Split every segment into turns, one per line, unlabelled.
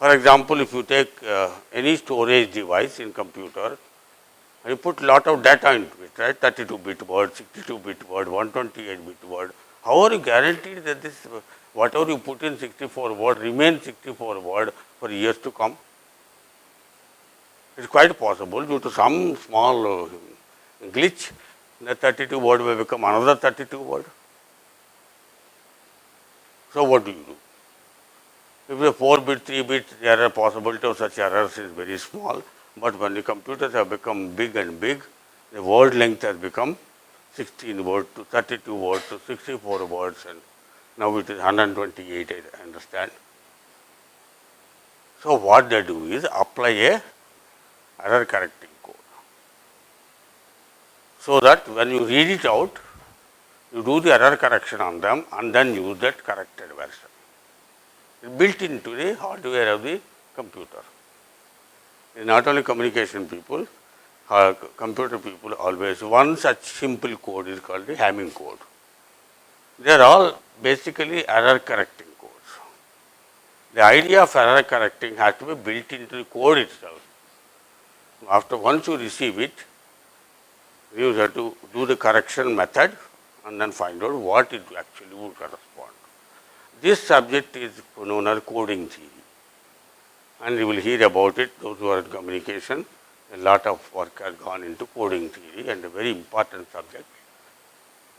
For example, if you take any storage device in computer, you put lot of data into it, right? 32-bit word, 62-bit word, 128-bit word. How are you guaranteed that this whatever you put in 64 word remains 64 word for years to come? It is quite possible due to some small glitch, the 32 word will become another 32 word. So what do you do? If a 4-bit, 3-bit, the error possibility of such errors is very small, but when the computers have become big and big, the word length has become 16 words to 32 words to 64 words, and now it is 128, I understand. So what they do is apply a error correcting code, so that when you read it out, you do the error correction on them and then use that corrected version. It's built into the hardware of the computer. It's not only communication people, computer people always. One such simple code is called the Hamming code. They are all basically error correcting codes. The idea of error correcting has to be built into the code itself. After once you receive it, you have to do the correction method and then find out what it actually would correspond. This subject is known as coding theory, and you will hear about it. Those who are in communication, a lot of work has gone into coding theory, and a very important subject.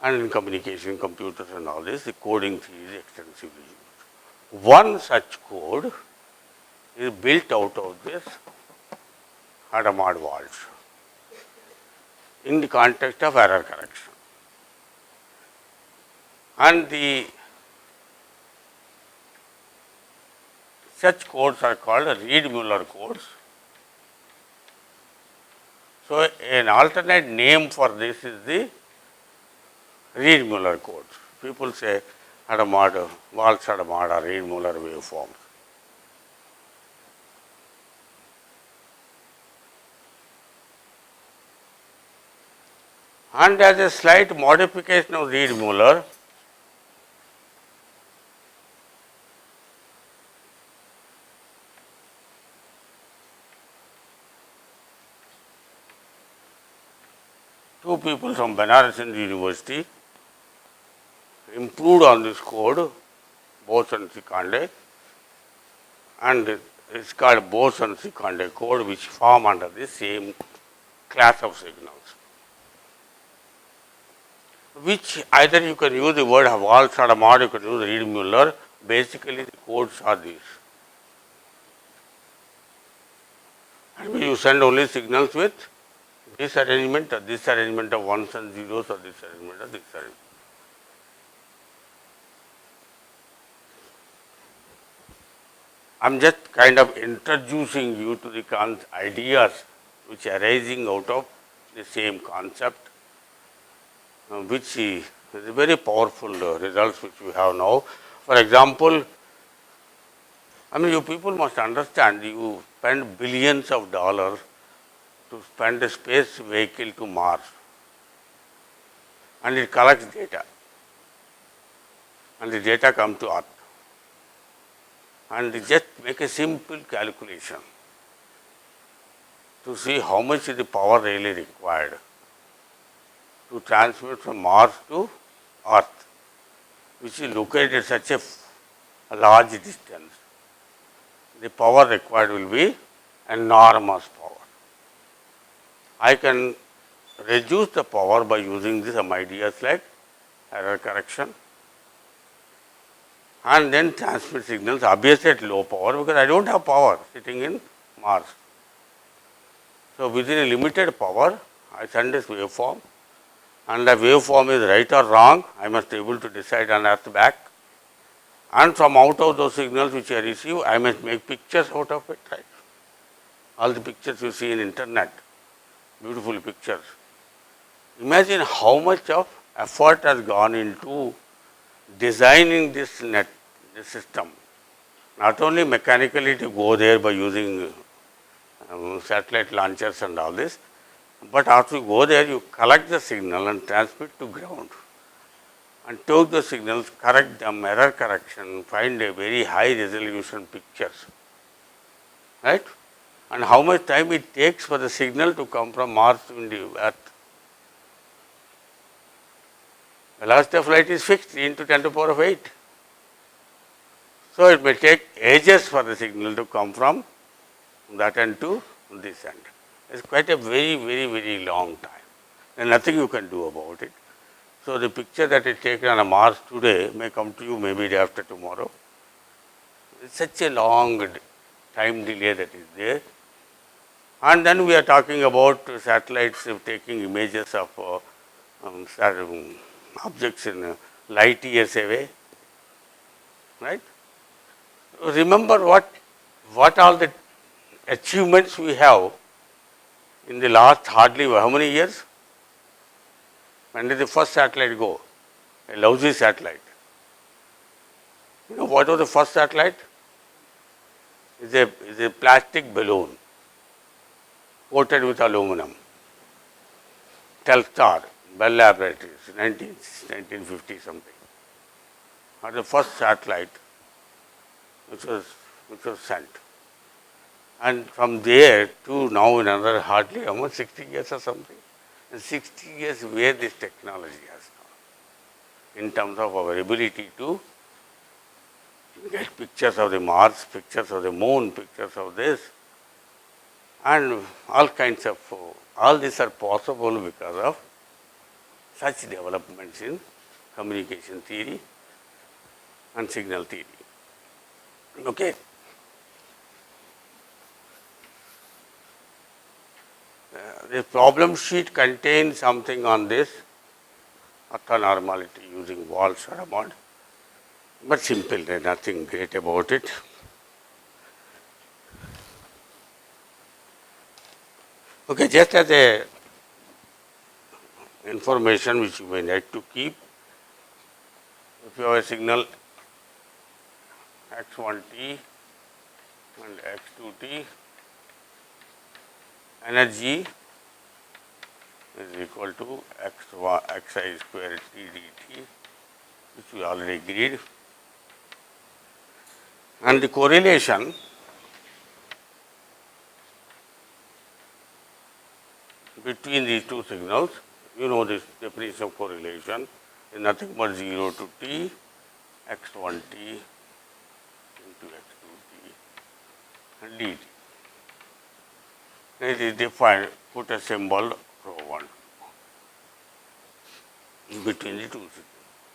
And in communication, computers and all this, the coding theory is extensively used. One such code is built out of this Hadamard vault in the context of error correction. And the such codes are called Reed-Muller codes. So an alternate name for this is the Reed-Muller codes. People say Hadamard, Walsh-Hadamard or Reed-Muller waveforms. And as a slight modification of Reed-Muller, two people from Banaras Hindu University improved on this code, Bose and Sikande, and it's called Bose and Sikande code, which form under the same class of signals. Which either you can use the word Walsh-Hadamard, you can use Reed-Muller. Basically, the codes are these. And you send only signals with this arrangement of ones and zeros, or this arrangement or this arrangement. I am just kind of introducing you to the ideas which are arising out of the same concept, which is very powerful results which we have now. For example, I mean, you people must understand, you spend billions of dollars to spend a space vehicle to Mars, and it collects data, and the data come to Earth, and just make a simple calculation to see how much is the power really required to transmit from Mars to Earth, which is located at such a large distance. The power required will be enormous power. I can reduce the power by using some ideas like error correction, and then transmit signals obviously at low power, because I don't have power sitting in Mars. So within a limited power, I send this waveform, and the waveform is right or wrong, I must be able to decide on Earth back. And from out of those signals which I receive, I must make pictures out of it, right? All the pictures you see in internet, beautiful pictures. Imagine how much of effort has gone into designing this system. Not only mechanically to go there by using satellite launchers and all this, but after you go there, you collect the signal and transmit to ground, and take the signals, correct them, error correction, find a very high resolution pictures. right? And how much time it takes for the signal to come from Mars to the Earth. Velocity of light is fixed into 10 to the power of 8. So it may take ages for the signal to come from that end to this end. It's quite a very long time. And nothing you can do about it. So the picture that is taken on a Mars today may come to you maybe day after tomorrow. It's such a long time delay that is there. And then we are talking about satellites taking images of objects in light years away, right? Remember what all the achievements we have in the last hardly how many years? When did the first satellite go? A lousy satellite. You know what was the first satellite? Is a plastic balloon coated with aluminum. Telstar, Bell Laboratories, 1950 something. Or the first satellite which was sent. And from there to now another hardly almost 60 years or something. And 60 years where this technology has gone in terms of our ability to get pictures of the Mars, pictures of the moon, pictures of this, and all kinds of, all these are possible because of such developments in communication theory and signal theory. Okay. The problem sheet contains something on this orthonormality using Walsh-Raymond, but simple, there's nothing great about it. Okay, just as a information which you may like to keep, if you have a signal x1t and x2t, energy is equal to xi square t dt, which we already agreed. And the correlation between these two signals, you know this definition of correlation is nothing but 0 to t, x1t into x2t and dt. It is defined, put a symbol ρ1 between the two signals.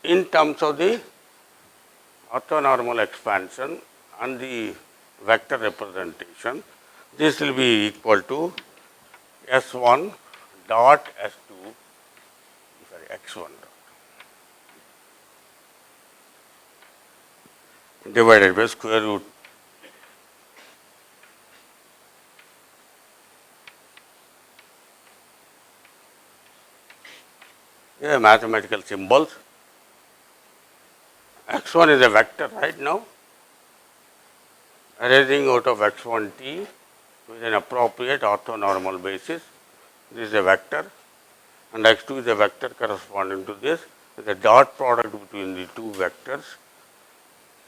In terms of the orthonormal expansion and the vector representation, this will be equal to S1 dot S2, sorry, X1 dot divided by square root mathematical symbols. X1 is a vector right now, arising out of x1t with an appropriate orthonormal basis. This is a vector, and x2 is a vector corresponding to this. The dot product between the two vectors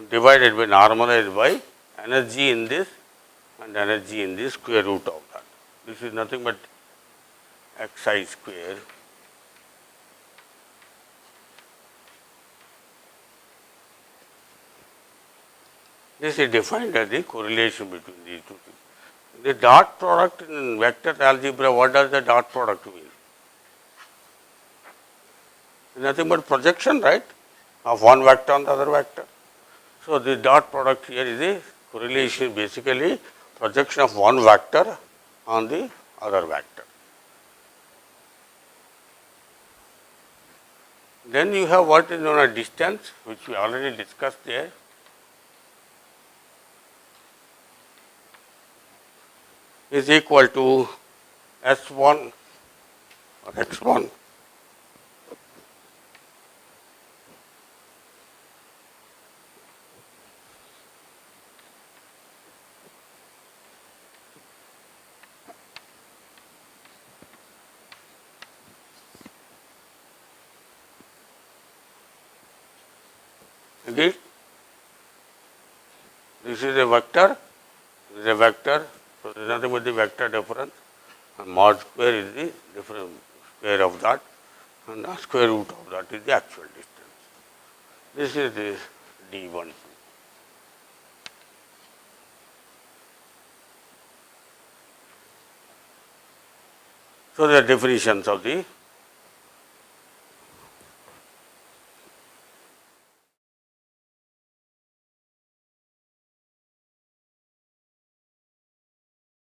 divided by normalized by energy in this and energy in the square root of that. This is nothing but xi square this is defined as the correlation between these two things. The dot product in vector algebra, what does the dot product mean? Nothing but projection, right, of one vector on the other vector. So, the dot product here is a correlation, basically projection of one vector on the other vector. Then you have what is known as distance, which we already discussed there. Is equal to S1 or X1 Agreed? This is a vector, is a vector, so there is nothing but the vector difference, and mod square is the different square of that, and the square root of that is the actual distance. This is the D1. So, the definitions of the